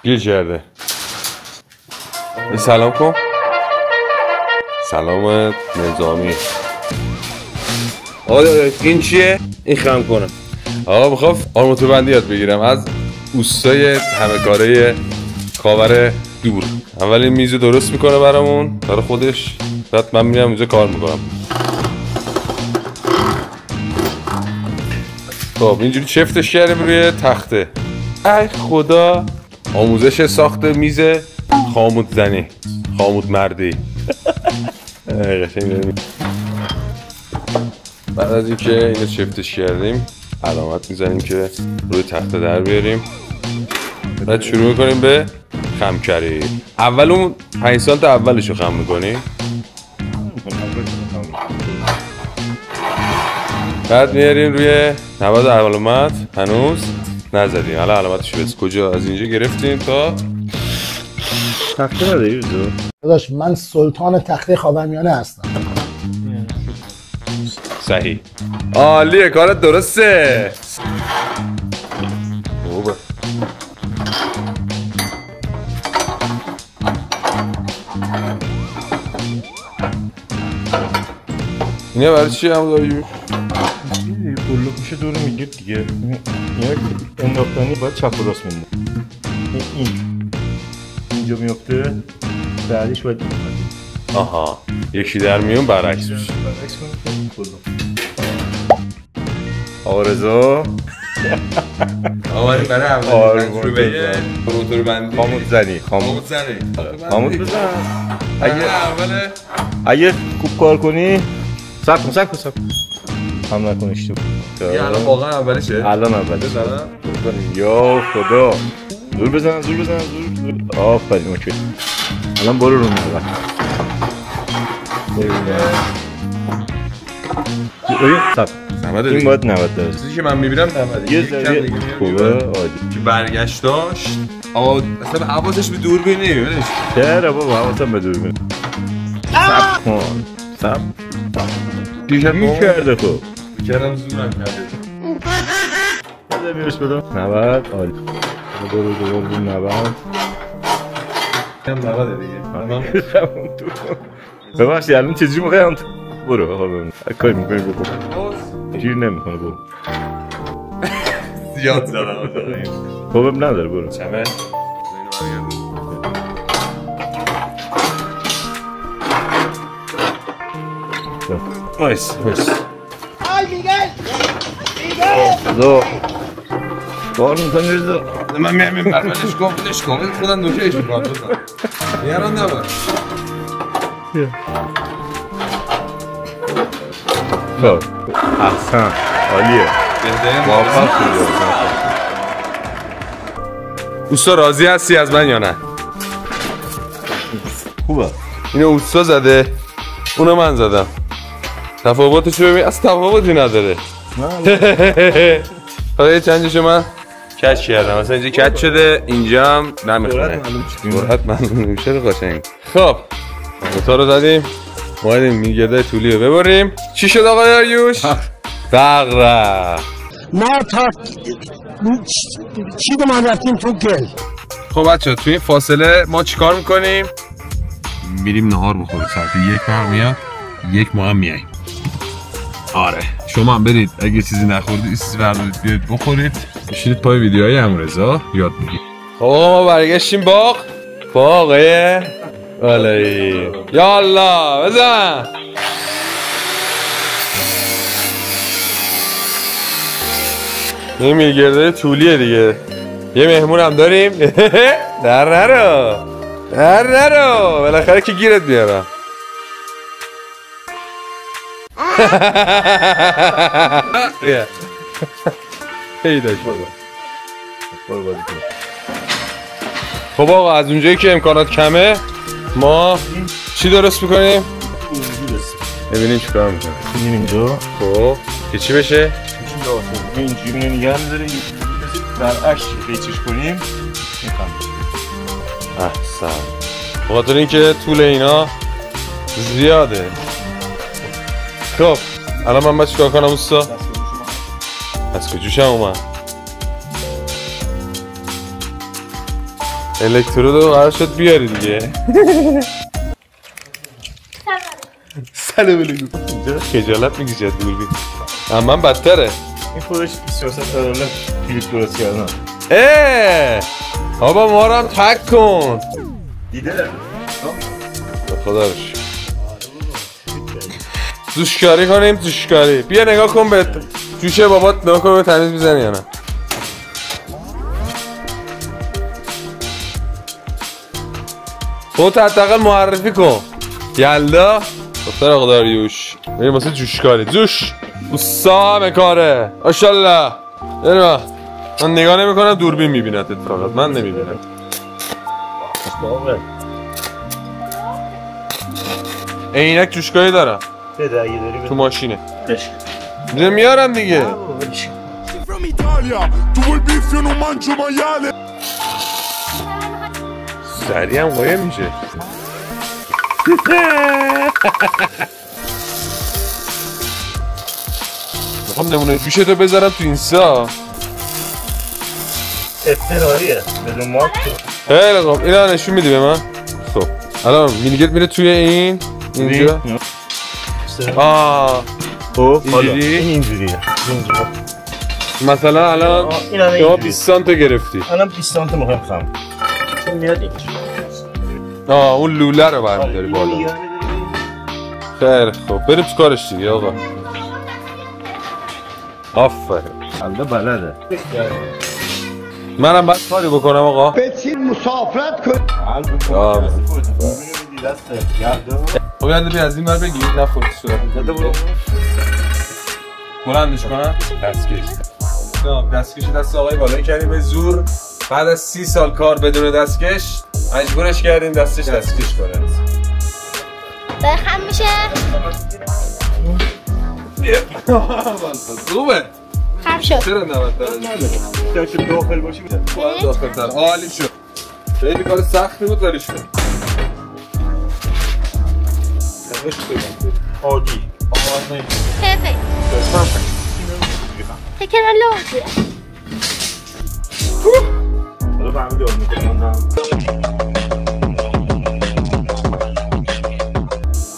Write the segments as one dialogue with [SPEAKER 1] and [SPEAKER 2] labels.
[SPEAKER 1] گیر کرده. سلام کن. سلام نظامی. آقا این چیه؟ این خم کنه. آقا میخوام آرماتور بندی یاد بگیرم از اوستای همه کاره کاور دور. اول این میزو درست میکنه برامون برای خودش، بعد من میرم اونجا کار میکنم. خب اینجوری چفتش کردیم روی تخته. ای خدا، آموزش ساخت میز خاموت زنی، خاموت مردی. بعد از اینکه اینو چفتش کردیم علامت میزنیم که روی تخته در بیاریم. بعد شروع میکنیم به خمکاری. اول اون 5 سانت اولشو خم میکنیم، بعد میاریم روی 90 علامت. هنوز نزدیم، حالا علامتشو بس کجا از اینجا گرفتیم تا
[SPEAKER 2] تخته نداری بزو؟
[SPEAKER 3] داداش من سلطان تخته خاورمیانه هستم.
[SPEAKER 1] صحیح، عالیه، کارت درسته. خوبه. اینه برای چی هم داری؟
[SPEAKER 2] بلوک میشه دور میگیره دیگه. یک انداختنی باید چپ و راست میده. این اینجا میفته، بعدش باید این.
[SPEAKER 1] آها، یکی در میون برعکس میشه. آرزو آوری برای اول آرماتور بندی
[SPEAKER 2] خاموت زنی. خاموت بزن. اگه خوب کار کنی سب کن هم نکن اشتباه.
[SPEAKER 1] یه الان واقعا اولیشه؟
[SPEAKER 2] الان اولیشه. یا خدا، زور بزن. آفرین، اوکی. الان برو رو نوبت. این باید 90 درصد.
[SPEAKER 1] چیزی که من میبینم 90.
[SPEAKER 2] یه ذره خوبه عادی.
[SPEAKER 1] که برگشت داشت. آقا اصلا حواسش به دوربین نمیاد.
[SPEAKER 2] چرا بابا حواسم به دوربین. صبر کن. دیگه میکرده خب.
[SPEAKER 1] کردم زورم کرده.
[SPEAKER 2] بده میرش بدم. 90 عالی. برو 90.
[SPEAKER 1] هم 90 دیگه. من
[SPEAKER 2] ببخشید الان چجوری میخوام برو آقا ببین کاری میکنی بکن. گیر نمیکنه برو.
[SPEAKER 1] زیاد زدم.
[SPEAKER 2] بابا نداره برو.
[SPEAKER 1] چمه؟ وایس.
[SPEAKER 3] آی میگل
[SPEAKER 2] دو بار میکنی رزا.
[SPEAKER 1] من میام برمالش کن خودم نوکهش میکنم. یاران نبر.
[SPEAKER 2] خب احسن، عالیه، موفق شدی.
[SPEAKER 1] اوستا راضی هستی از من یا نه؟
[SPEAKER 2] خوبه.
[SPEAKER 1] اینو اوستا زده، اونو من زدم. تفاوتشو ببین، اصلا تفاوتی نداره. حالا یه چندشو من کچ کردم، مثلا اینجا کچ شده، اینجا هم نمیخونه. راحت معلوم میشه قشنگ. خب موتور رو زدیم، اومدیم میگرده طولی رو ببریم. چی شد آقای آریوش؟ بغره
[SPEAKER 3] ما تا چی من رفتیم تو گل.
[SPEAKER 1] خب بچه توی این فاصله ما چیکار میکنیم؟ میریم نهار بخوریم. ساعت 1 برمیاد، 1 ما هم میاییم. آره شما هم برید اگه چیزی نخوردید چیزی بردارید بیاید بخورید. بشینید پای ویدیوهای امروزا یاد بگیرید. خب ما برگشتیم باغه والایی. یالا بزن. این میلگرده طولیه دیگه. یه مهمون هم داریم. در نرو بالاخره که گیرت بیارم. پیداش بابا. خب آقا از اونجایی که امکانات کمه ما چی درست میکنیم؟ ببینیم چیکار میکنیم.
[SPEAKER 2] این اینجا
[SPEAKER 1] خب که چی بشه؟
[SPEAKER 2] اینجوری نگه می‌داره برعکس پیچش کنیم.
[SPEAKER 1] احسن. بخاطر اینکه طول اینا زیاده. خب الان من باید چیکار کنم اوستا؟ از کجوشم اومد؟ الکترودو قرار شد بیاری دیگه. سلام علیکم. اینجا خجالت میکشه دوربین. اما من بدتره.
[SPEAKER 2] این خودش 23 دلار کلیپ درست کردن.
[SPEAKER 1] بابا ما رو هم تک کن.
[SPEAKER 2] دیده؟
[SPEAKER 1] خدا رو شکر. جوشکاری کنیم جوشکاری. بیا نگاه کن به جوشه بابات نگاه کن به تمیز میزنی یا نه. خودت حداقل معرفی کن. یلدا دختر آقا داریوش میریم واسه جوشکاری. جوش اوسا کاره ماشاءالله. بریم من نگاه نمیکنم دوربین میبینه فقط من نمیبینم. عینک جوشکاری دارم.
[SPEAKER 2] بده اگه داری
[SPEAKER 1] تو ماشینه. میره میارم دیگه. سریع هم قایم میشه. میخوام نمونه جوشتو بذارم تو اینستا.
[SPEAKER 2] افتراریه بدون مارک.
[SPEAKER 1] خیلی خوب اینا نشون میدی به من. خب الان مینیگت میره توی اینجا.
[SPEAKER 2] خب حالا
[SPEAKER 1] اینجوریه. مثلا الان شما 20 سانت گرفتی.
[SPEAKER 2] الان 20 سانت میخوام خام. چون میاد این.
[SPEAKER 1] اون لوله رو برمی‌داری بالا. خیلی خوب بریم تو کارش دیگه آقا. آفرین.
[SPEAKER 2] البته بلده.
[SPEAKER 1] منم باید کاری بکنم آقا.
[SPEAKER 3] بچین مسافرت کن.
[SPEAKER 1] خب یاد بیا از این بر بگیر نخورد صورت. بلندش کنم. دستکش دست آقای بالایی کردیم به زور. بعد از 30 سال کار بدون دستکش مجبورش کردیم دستکش کنه.
[SPEAKER 4] داره خم میشه.
[SPEAKER 1] خوبه.
[SPEAKER 4] خم شد.
[SPEAKER 1] چرا 90 درجه؟
[SPEAKER 2] تا داخل باشی میاد.
[SPEAKER 1] داخل تر. عالی شد. خیلی کار سختی بود ولی شد.
[SPEAKER 2] عادی.
[SPEAKER 4] perfect. تکرار لوزه.
[SPEAKER 2] حالا فهمیدی آن میکنم.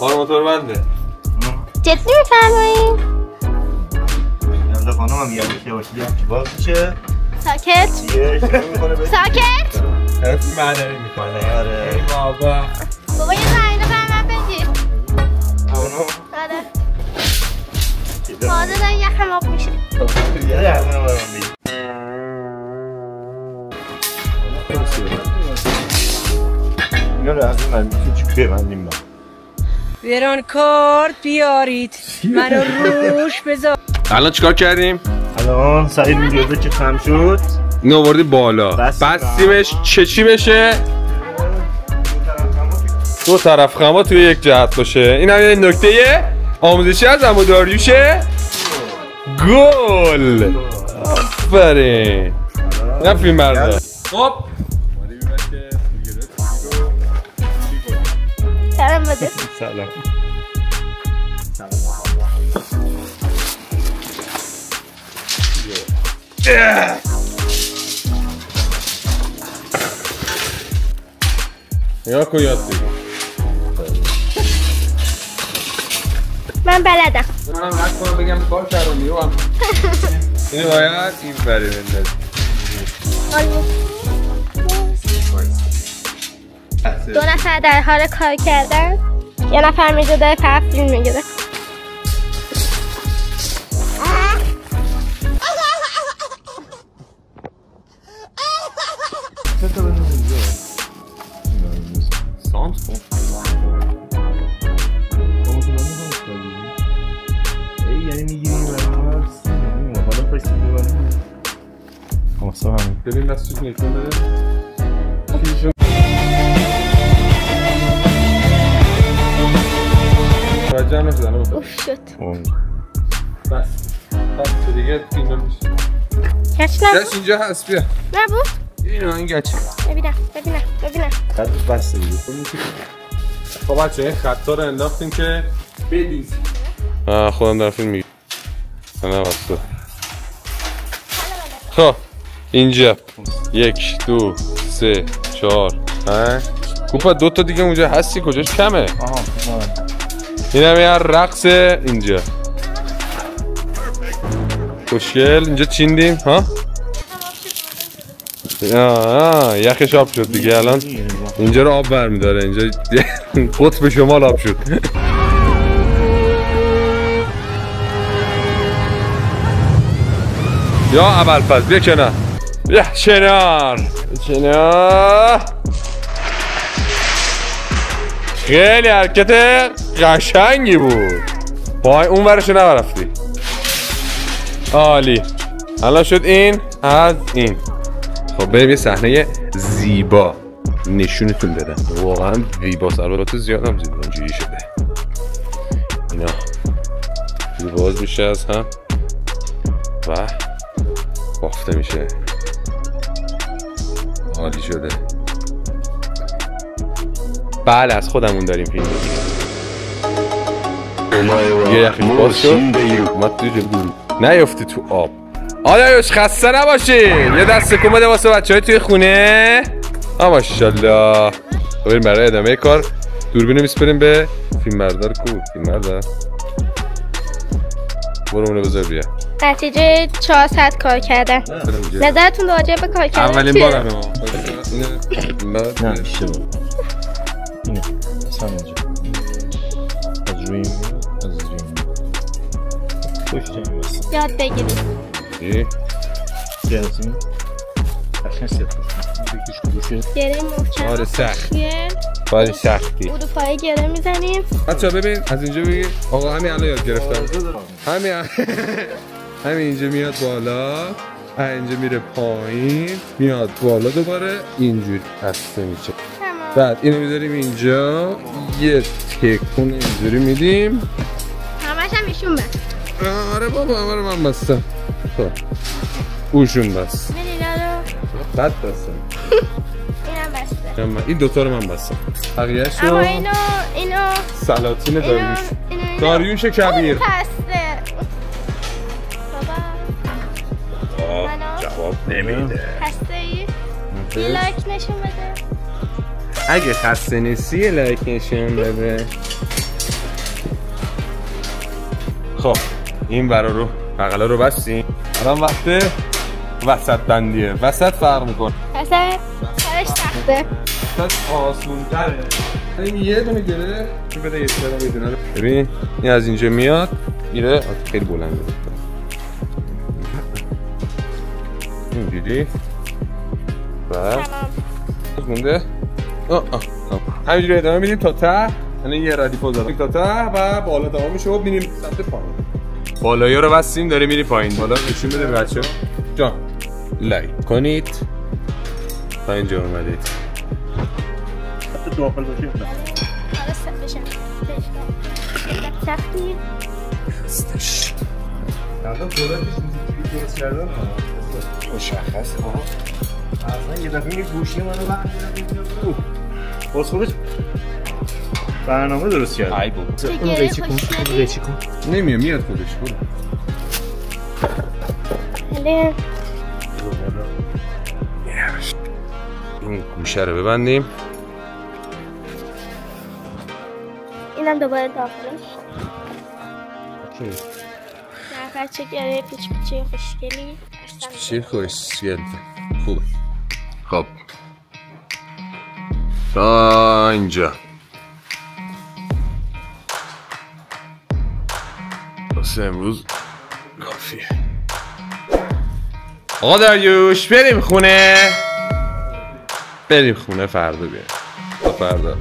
[SPEAKER 1] کار موتور بنده.
[SPEAKER 4] جدی میفرمایید؟
[SPEAKER 2] یعنی خانم هم یعنی که باشی که باز میشه.
[SPEAKER 4] ساکت. ساکت.
[SPEAKER 1] حرف معنی میکنه.
[SPEAKER 2] آره.
[SPEAKER 1] ای بابا.
[SPEAKER 4] بابا یه زنینه برمن بگیر.
[SPEAKER 2] اونو.
[SPEAKER 4] آره. ماده داره یخم آب میشه.
[SPEAKER 2] یه همونه برم بگیر. اینا رو از این من میتونی چی ببندیم من.
[SPEAKER 5] بیرون کارت بیارید منو روش بذار.
[SPEAKER 1] الان چیکار کردیم؟
[SPEAKER 2] الان سعید میگرده که خم شد.
[SPEAKER 1] اینو آوردی بالا. بستیمش چی بشه؟ دو طرف خما توی یک جهت باشه. این هم یه نکته آموزشی از عمو داریوشه. گل. آفرین. نفی مرده. خب
[SPEAKER 4] سلام بده.
[SPEAKER 2] سلام.
[SPEAKER 1] نگاه کن یاد بگیر.
[SPEAKER 4] من بلدم.
[SPEAKER 1] منم رد کنم بگم کار کردم میروم. اینو باید این بری بندازی.
[SPEAKER 4] دو نفر در حال کار کردن. یه نفر میگه داره فقط فیلم میگیره.
[SPEAKER 1] سانت کن.
[SPEAKER 2] یعنی میگیریم برای ما حالا پایستی ببریم. خمسا همین
[SPEAKER 1] ببین دستش نشون بده. توجه نشدن رو
[SPEAKER 4] اوف شد.
[SPEAKER 1] بس دیگه فیلم میشه.
[SPEAKER 4] کچ نبود؟
[SPEAKER 1] کچ اینجا هست بیا.
[SPEAKER 4] نبود؟
[SPEAKER 1] اینو این گچه.
[SPEAKER 4] ببینم.
[SPEAKER 2] قدش بسته دیگه.
[SPEAKER 1] خب بچه این خطا رو انداختیم که بدیز. خودم دارم فیلم میگم. نه بسته. خب اینجا 1 2 3 4 5 کوپا 2 تا دیگه اونجا هستی کجاش کمه؟
[SPEAKER 2] آها
[SPEAKER 1] این هم یه رقص اینجا خوشگل اینجا چیندیم ها؟ یخش آب شد دیگه الان اینجا رو آب برمیداره اینجا قطب شمال آب شد یا ابوالفضل بیا کنار بیا کنار خیلی حرکت قشنگی بود پای اون ورشو نرفتی عالی الان شد این از این خب بریم یه صحنه زیبا نشونتون بدم واقعا زیبا سربالات زیادم زیبا اینجوری شده اینا باز میشه از هم و بافته میشه عالی شده بله از خودمون داریم فیلم یه یخش باز شد اومد توی جلو نیفتی تو آب آدایوش خسته نباشین یه دست کن بده واسه بچه‌های توی خونه ماشاءالله بریم برای ادامه کار دوربینو میسپریم به فیلمبردار فیلم بردار برو اونو بذار بیا
[SPEAKER 4] نتیجه 4 ساعت کار کردن نظرتون راجع به کار کردن
[SPEAKER 1] اولین
[SPEAKER 4] چیه؟
[SPEAKER 1] بارمه ما
[SPEAKER 2] نه اشتباه اینه اصلا اینجا از روی خوش
[SPEAKER 4] یاد بگیرید
[SPEAKER 1] چی؟
[SPEAKER 2] گرزیم قشنگ سفت
[SPEAKER 4] گره محکم
[SPEAKER 1] آره سخت
[SPEAKER 4] خوشگل.
[SPEAKER 1] کاری سختی
[SPEAKER 4] اروپایی گره میزنیم
[SPEAKER 1] بچه‌ها ببین از اینجا بگی آقا همین الان یاد گرفتم همین اینجا میاد بالا اینجا میره پایین میاد بالا دوباره اینجوری بسته میشه
[SPEAKER 4] تمام
[SPEAKER 1] بعد اینو میذاریم اینجا یه تکون اینجوری میدیم
[SPEAKER 4] همش هم ایشون بس
[SPEAKER 1] آره بابا همه رو من بستم خب اوشون بس
[SPEAKER 4] من اینا رو
[SPEAKER 1] بد بستم
[SPEAKER 4] اینم بسته
[SPEAKER 1] این دوتا رو من بستم بقیه‌اش رو
[SPEAKER 4] اما اینو
[SPEAKER 1] سلاطین داریوش
[SPEAKER 4] اینو
[SPEAKER 1] داریوش کبیر
[SPEAKER 4] اون پسته بابا منو
[SPEAKER 1] جواب نمیده
[SPEAKER 4] هسته ای؟ یه لایک نشون بده
[SPEAKER 1] اگه خسته نیستی لایک نشون بده خب این برا رو بغلا رو بستیم الان وقت وسط بندیه وسط فرق میکن
[SPEAKER 4] اصلا کارش سخته
[SPEAKER 1] وسط آسون تره این یه دونه گره این بده یه سر میدونه ببین این از اینجا میاد میره خیلی بلنده این دیدی بعد مونده همینجوری ادامه میدیم تا ته یعنی یه ردیف رو دارم تا ته و بالا دوام میشه و میریم سمت پایین بالایی رو بستیم داره میری پایین بالا نشون بده بچه جان لایک کنید تا اینجا اومدید
[SPEAKER 2] حتی دو آفل باشه
[SPEAKER 4] حالا بشم سختی
[SPEAKER 1] هستش
[SPEAKER 2] الان دولتش موسیقی درست کردن مشخص ها اصلا یه دفعه این گوشی منو برمی‌دارم باز خودش برنامه درست کرد
[SPEAKER 1] ای بابا
[SPEAKER 2] اون قیچی کن
[SPEAKER 1] میاد خودش برو
[SPEAKER 4] بله
[SPEAKER 1] این گوشه رو ببندیم
[SPEAKER 4] اینم دوباره داخلش نفر چه گره پیچ پیچه خوشگلی
[SPEAKER 1] چی خوشگل خوبه خب تا اینجا واسه امروز کافیه آقا داریوش بریم خونه فردا بیایم تا فردا